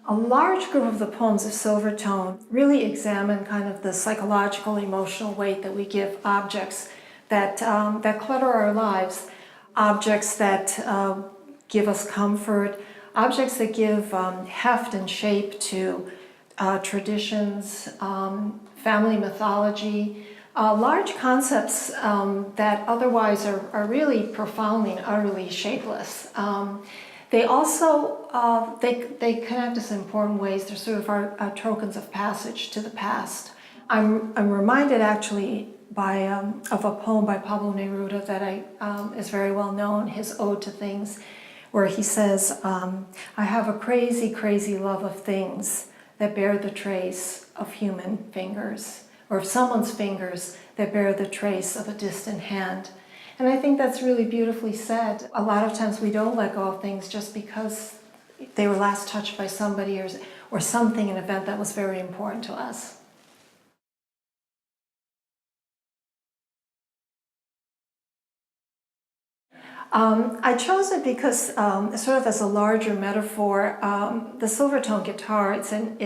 A large group of the poems of Silvertone really examine kind of the psychological, emotional weight that we give objects that, that clutter our lives, objects that give us comfort, objects that give heft and shape to traditions, family mythology, large concepts that otherwise are really profoundly and utterly shapeless. They also, they connect us in important ways. They're sort of our tokens of passage to the past. I'm reminded actually of a poem by Pablo Neruda that is very well known, his Ode to Things, where he says, I have a crazy, crazy love of things that bear the trace of human fingers, or of someone's fingers that bear the trace of a distant hand. And I think that's really beautifully said. A lot of times we don't let go of things just because they were last touched by somebody or something, an event that was very important to us. I chose it because, sort of as a larger metaphor, the Silvertone guitar, it's an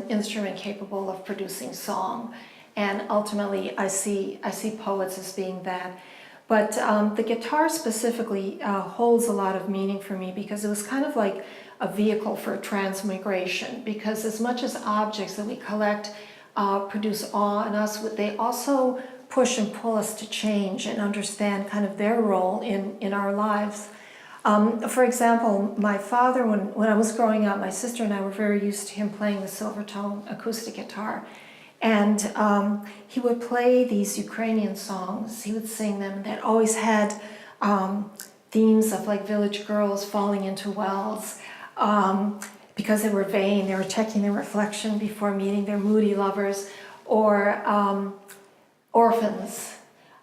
instrument capable of producing song. And ultimately, I see poets as being that. But the guitar specifically holds a lot of meaning for me because it was kind of like a vehicle for transmigration. Because as much as objects that we collect produce awe in us, they also push and pull us to change and understand kind of their role in our lives. For example, my father, when I was growing up, my sister and I were very used to him playing the Silvertone acoustic guitar. And he would play these Ukrainian songs, he would sing them, that always had themes of like village girls falling into wells because they were vain, they were checking their reflection before meeting their moody lovers, or orphans,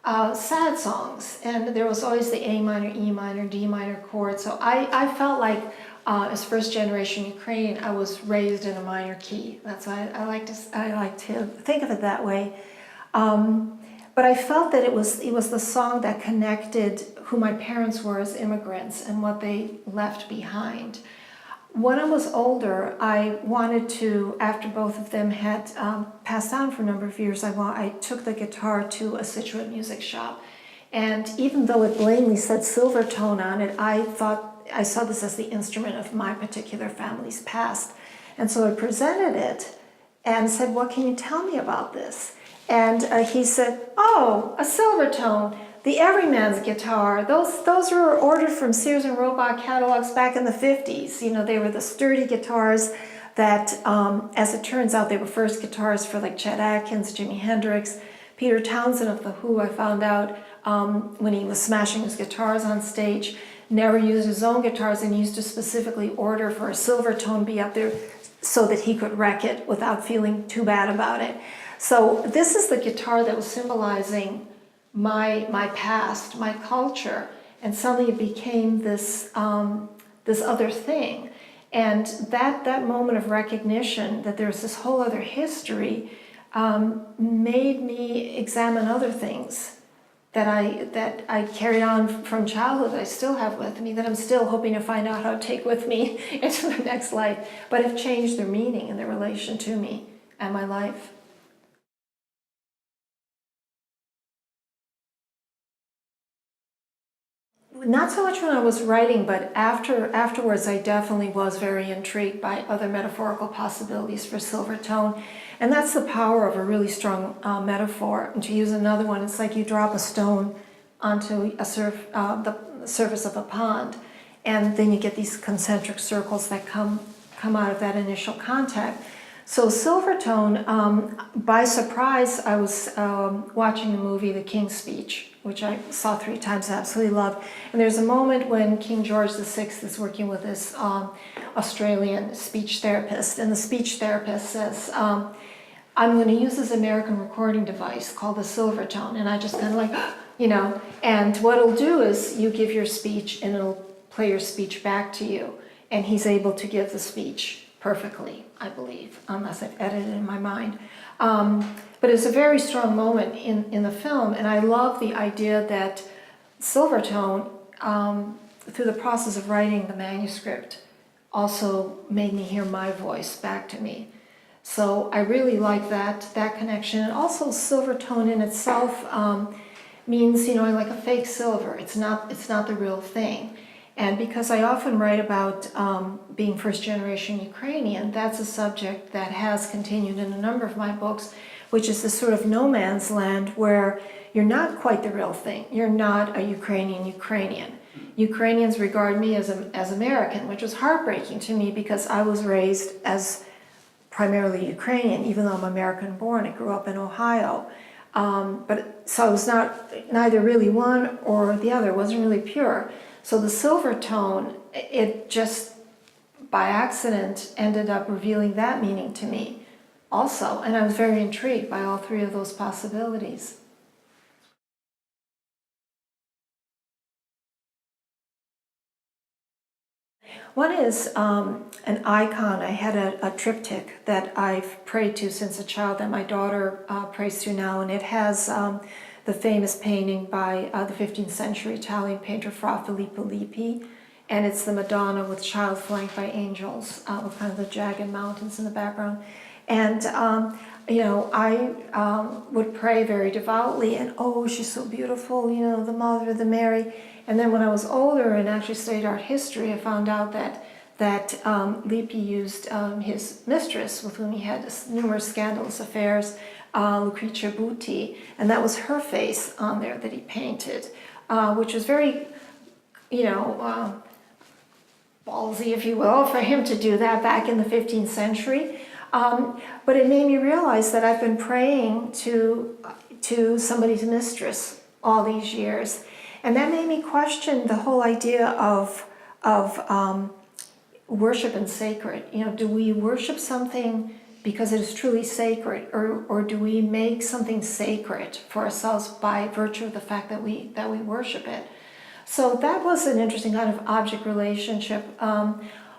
sad songs. And there was always the A minor, E minor, D minor chord. So I felt like as first generation Ukrainian, I was raised in a minor key. That's why I like to think of it that way. But I felt that it was the song that connected who my parents were as immigrants and what they left behind. When I was older, I wanted to, after both of them had passed on for a number of years, I took the guitar to a Scituate music shop. And even though it blatantly said Silvertone on it, I saw this as the instrument of my particular family's past. And so I presented it and said, what can you tell me about this? And he said, oh, a Silvertone, the everyman's guitar. Those were ordered from Sears and Roebuck catalogs back in the 50s. You know, they were the sturdy guitars that, as it turns out, they were first guitars for like Chet Atkins, Jimi Hendrix, Peter Townsend of The Who. I found out when he was smashing his guitars on stage, never used his own guitars and used to specifically order for a Silvertone be up there so that he could wreck it without feeling too bad about it. So this is the guitar that was symbolizing my past, my culture, and suddenly it became this this other thing. And that moment of recognition that there's this whole other history made me examine other things that I carried on from childhood, that I still have with me, that I'm still hoping to find out how to take with me into the next life, but have changed their meaning and their relation to me and my life. Not so much when I was writing, but afterwards I definitely was very intrigued by other metaphorical possibilities for Silvertone. And that's the power of a really strong metaphor. And to use another one, it's like you drop a stone onto the surface of a pond, and then you get these concentric circles that come out of that initial contact. So Silvertone, by surprise, I was watching the movie The King's Speech, which I saw 3 times and absolutely loved. And there's a moment when King George VI is working with this Australian speech therapist, and the speech therapist says, I'm going to use this American recording device called the Silvertone. And I just kind of like, you know, and what it'll do is you give your speech and it'll play your speech back to you. And he's able to give the speech perfectly, I believe, unless I've edited it in my mind. But it's a very strong moment in the film, and I love the idea that Silvertone, through the process of writing the manuscript, also made me hear my voice back to me. So I really like that connection. And also Silvertone in itself means, like a fake silver. It's not the real thing. And because I often write about being first generation Ukrainian, that's a subject that has continued in a number of my books, which is this sort of no man's land where you're not quite the real thing. You're not a Ukrainian. Ukrainians regard me as American, which was heartbreaking to me because I was raised as primarily Ukrainian, even though I'm American born. I grew up in Ohio. So I was neither really one or the other. It wasn't really pure. So the Silvertone, it just by accident ended up revealing that meaning to me also. And I was very intrigued by all three of those possibilities. One is an icon. I had a triptych that I've prayed to since a child that my daughter prays to now, and it has the famous painting by the 15th century Italian painter Fra Filippo Lippi, and it's the Madonna with child flanked by angels with kind of the jagged mountains in the background. And I would pray very devoutly, and oh, she's so beautiful, the Mother of the Mary. And then when I was older and actually studied art history, I found out that Lippi used his mistress, with whom he had numerous scandalous affairs, Lucrezia Butti, and that was her face on there that he painted, which was very, ballsy, if you will, for him to do that back in the 15th century. But it made me realize that I've been praying to somebody's mistress all these years. And that made me question the whole idea of worship and sacred. Do we worship something because it is truly sacred, or do we make something sacred for ourselves by virtue of the fact that we worship it? So that was an interesting kind of object relationship.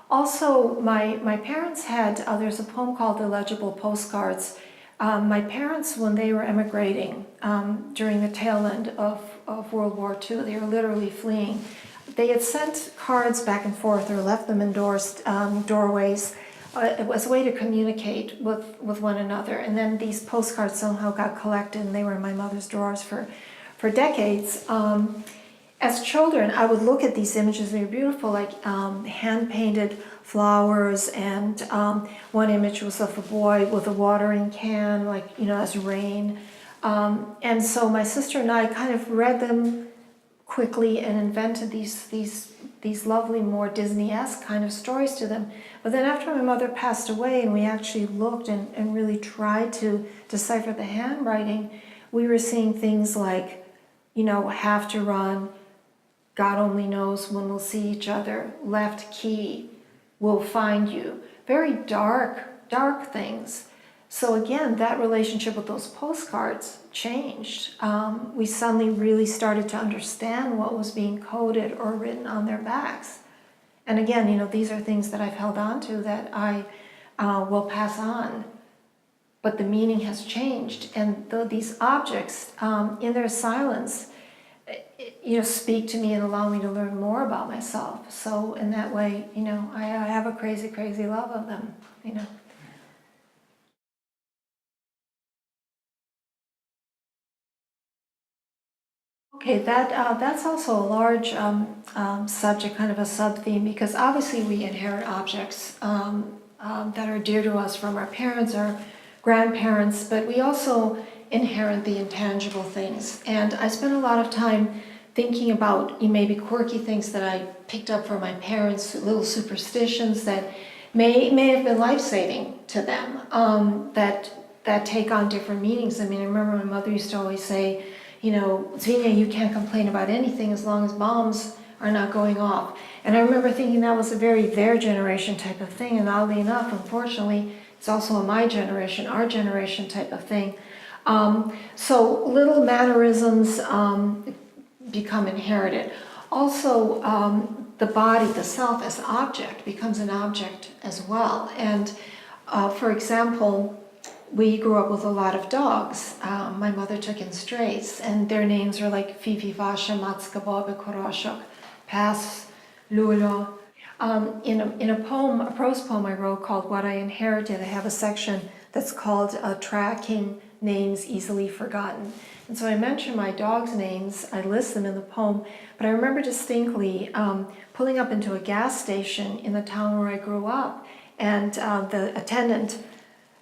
Also, my parents had, there's a poem called Illegible Postcards. My parents, when they were emigrating during the tail end of World War II, they were literally fleeing. They had sent cards back and forth or left them in doorways. It was a way to communicate with one another. And then these postcards somehow got collected, and they were in my mother's drawers for decades. As children, I would look at these images, and they were beautiful, like hand-painted flowers, and one image was of a boy with a watering can, as rain. And so my sister and I kind of read them quickly and invented these lovely, more Disney-esque kind of stories to them. But then after my mother passed away and we actually looked and really tried to decipher the handwriting, we were seeing things like, have to run, God only knows when we'll see each other, left key, we'll find you. Very dark things. So again, that relationship with those postcards changed. We suddenly really started to understand what was being coded or written on their backs. And again, these are things that I've held on to that I will pass on. But the meaning has changed. And these objects, in their silence, speak to me and allow me to learn more about myself. So in that way, I have a crazy, crazy love of them, Okay, that's also a large subject, kind of a sub-theme, because obviously we inherit objects that are dear to us from our parents, our grandparents, but we also inherit the intangible things. And I spent a lot of time thinking about maybe quirky things that I picked up from my parents, little superstitions that may have been life-saving to them, that take on different meanings. I remember my mother used to always say, Dzvinia, you can't complain about anything as long as bombs are not going off. And I remember thinking that was a very their generation type of thing, and oddly enough, unfortunately, it's also a my generation, our generation type of thing. So little mannerisms become inherited. Also, the body, the self as object, becomes an object as well. And for example, we grew up with a lot of dogs. My mother took in strays, and their names are like Fifi, Vasha, Matska, Bobe, Koroshok, Pass, Lulo. In a poem, a prose poem I wrote called What I Inherited, I have a section that's called Tracking Names Easily Forgotten. And so I mention my dog's names, I list them in the poem, but I remember distinctly pulling up into a gas station in the town where I grew up, and the attendant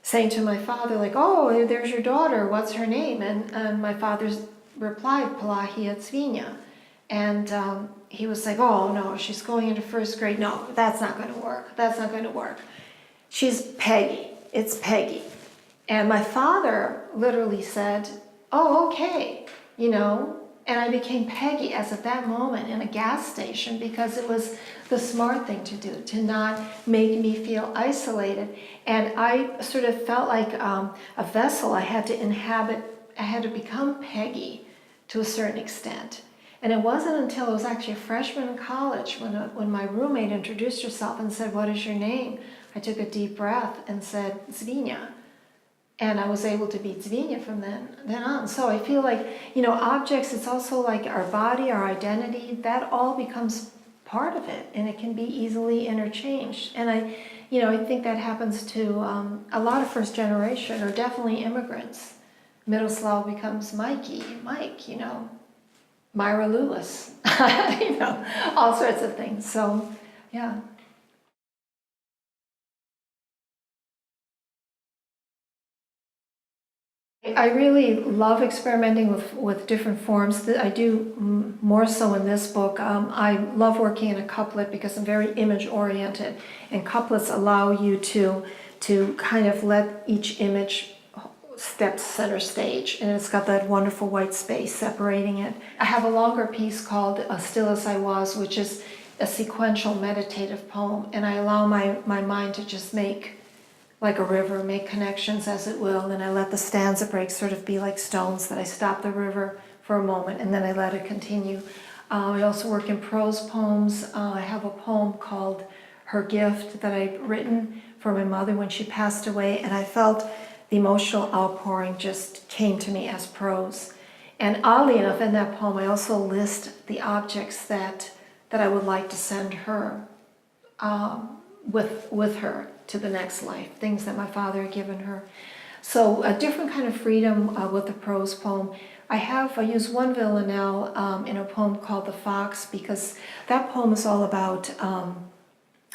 saying to my father, like, "Oh, there's your daughter, what's her name?" And my father replied, "Pelahia Dzvinia." And he was like, "Oh, no, she's going into first grade. No, that's not going to work. That's not going to work. She's Peggy. It's Peggy." And my father literally said, "Oh, okay," you know, and I became Peggy as at that moment in a gas station because it was the smart thing to do, to not make me feel isolated. And I sort of felt like a vessel I had to inhabit. I had to become Peggy to a certain extent. And it wasn't until I was actually a freshman in college when my roommate introduced herself and said, "What is your name?" I took a deep breath and said, "Dzvinia." And I was able to be Dzvinia from then on. So I feel like, you know, objects, it's also like our body, our identity, that all becomes part of it, and it can be easily interchanged. And I think that happens to a lot of first generation, or definitely immigrants. Middle Slav becomes Mikey, Mike, you know, Myra Lewis, you know, all sorts of things. So, yeah. I really love experimenting with different forms. I do more so in this book. I love working in a couplet because I'm very image oriented, and couplets allow you to kind of let each image step center stage, and it's got that wonderful white space separating it. I have a longer piece called Still As I Was, which is a sequential meditative poem, and I allow my mind to just make like a river, make connections as it will, and I let the stanza breaks sort of be like stones, that I stop the river for a moment and then I let it continue. I also work in prose poems. I have a poem called Her Gift that I'd written for my mother when she passed away, and I felt the emotional outpouring just came to me as prose. And oddly enough, in that poem I also list the objects that I would like to send her with her to the next life, things that my father had given her. So a different kind of freedom with the prose poem. I use one villanelle in a poem called The Fox, because that poem is all about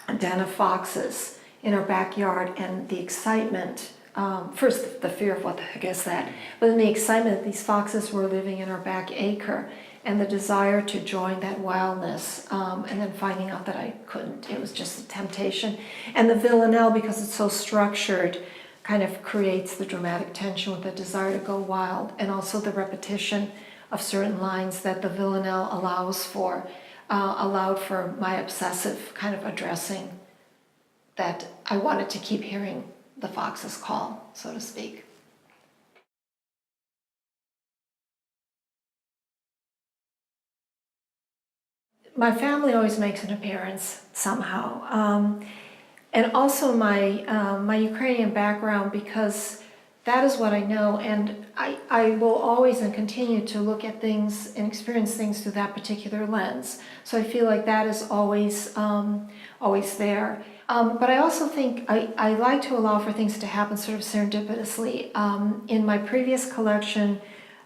a den of foxes in our backyard, and the excitement, first the fear of what the heck is that, but then the excitement that these foxes were living in our back acre, and the desire to join that wildness, and then finding out that I couldn't. It was just a temptation. And the villanelle, because it's so structured, kind of creates the dramatic tension with the desire to go wild, and also the repetition of certain lines that the villanelle allowed for my obsessive kind of addressing that I wanted to keep hearing the fox's call, so to speak. My family always makes an appearance somehow, and also my Ukrainian background, because that is what I know, and I will always and continue to look at things and experience things through that particular lens. So I feel like that is always there. But I also think I like to allow for things to happen sort of serendipitously. In my previous collection,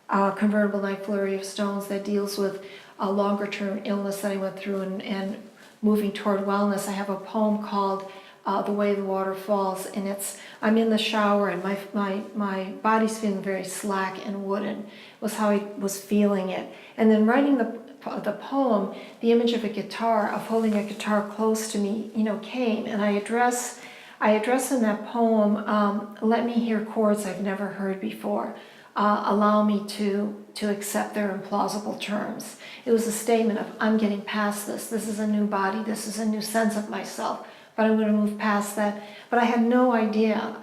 Convertible Night Flurry of Stones, that deals with a longer term illness that I went through and moving toward wellness, I have a poem called The Way the Water Falls, and I'm in the shower and my body's feeling very slack and wooden, was how I was feeling it. And then writing the poem, the image of a guitar, of holding a guitar close to me, came, and I address in that poem, let me hear chords I've never heard before. Allow me to accept their implausible terms. It was a statement of, I'm getting past this. This is a new body. This is a new sense of myself. But I'm going to move past that. But I had no idea.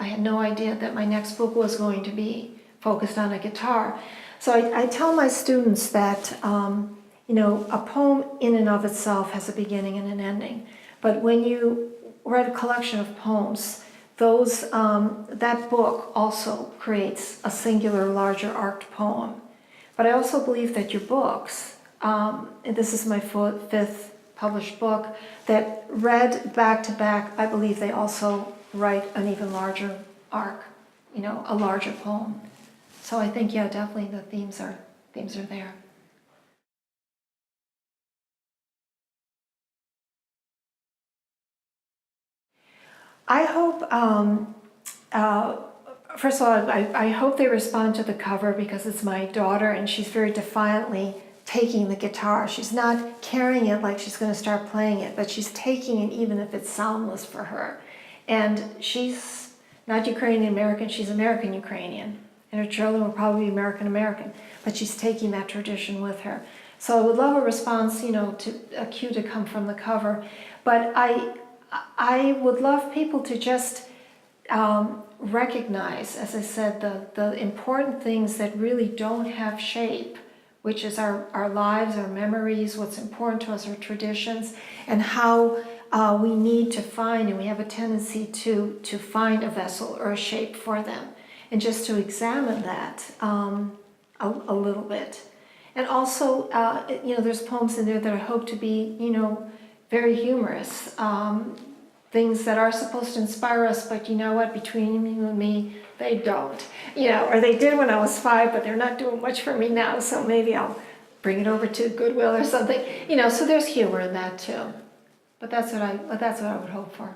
That my next book was going to be focused on a guitar. So I tell my students that, a poem in and of itself has a beginning and an ending. But when you write a collection of poems, that book also creates a singular, larger arced poem. But I also believe that your books, and this is my fifth published book, that read back to back, I believe they also write an even larger arc, you know, a larger poem. So I think, yeah, definitely the themes are there. I hope, first of all, I hope they respond to the cover, because it's my daughter and she's very defiantly taking the guitar. She's not carrying it like she's going to start playing it, but she's taking it even if it's soundless for her. And she's not Ukrainian American, she's American Ukrainian. And her children will probably be American American, but she's taking that tradition with her. So I would love a response, you know, to a cue to come from the cover. But I would love people to just recognize, as I said, the important things that really don't have shape, which is our lives, our memories, what's important to us, our traditions, and how we need to find, and we have a tendency to find a vessel or a shape for them, and just to examine that a little bit. And also, you know, there's poems in there that I hope to be, you know, very humorous. Things that are supposed to inspire us, but you know what, between you and me, they don't. You know, or they did when I was 5, but they're not doing much for me now, so maybe I'll bring it over to Goodwill or something. You know, so there's humor in that too. But that's what I would hope for.